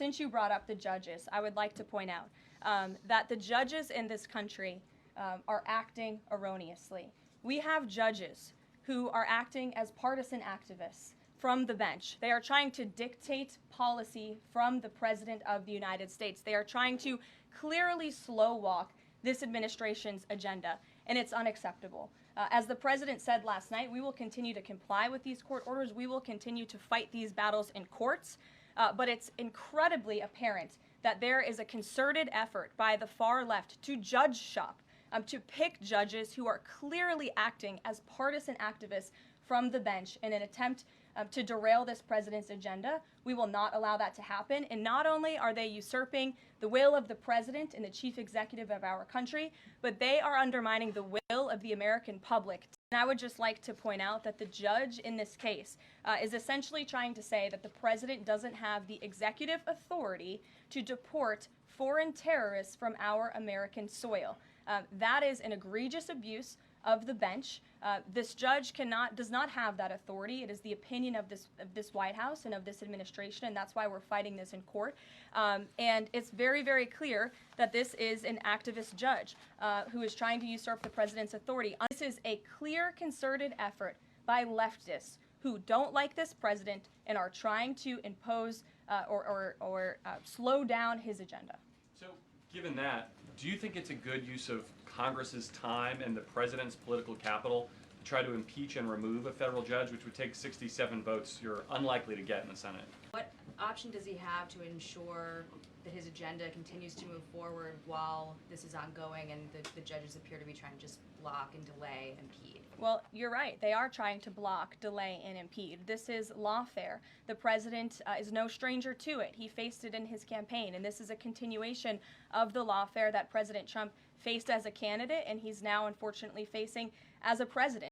Since you brought up the judges, I would like to point out that the judges in this country are acting erroneously. We have judges who are acting as partisan activists from the bench. They are trying to dictate policy from the President of the United States. They are trying to clearly slow walk this administration's agenda, and it's unacceptable. As the President said last night, we will continue to comply with these court orders. We will continue to fight these battles in courts. But it's incredibly apparent that there is a concerted effort by the far left to judge shop, to pick judges who are clearly acting as partisan activists from the bench in an attempt to derail this president's agenda. We will not allow that to happen. And not only are they usurping the will of the president and the chief executive of our country, but they are undermining the will of the American public. And I would just like to point out that the judge in this case is essentially trying to say that the president doesn't have the executive authority to deport foreign terrorists from our American soil. That is an egregious abuse of the bench. This judge does not have that authority. It is the opinion of this White House and of this administration, and that's why we're fighting this in court. And it's very, very clear that this is an activist judge who is trying to usurp the president's authority. This is a clear, concerted effort by leftists who don't like this president and are trying to impose or slow down his agenda. So, given that, do you think it's a good use of Congress's time and the president's political capital to try to impeach and remove a federal judge, which would take 67 votes you're unlikely to get in the Senate? What option does he have to ensure that his agenda continues to move forward while this is ongoing and the judges appear to be trying to just block and delay and impede? Well, you're right. They are trying to block, delay, and impede. This is lawfare. The president is no stranger to it. He faced it in his campaign, and this is a continuation of the lawfare that President Trump faced as a candidate, and he's now unfortunately facing as a president.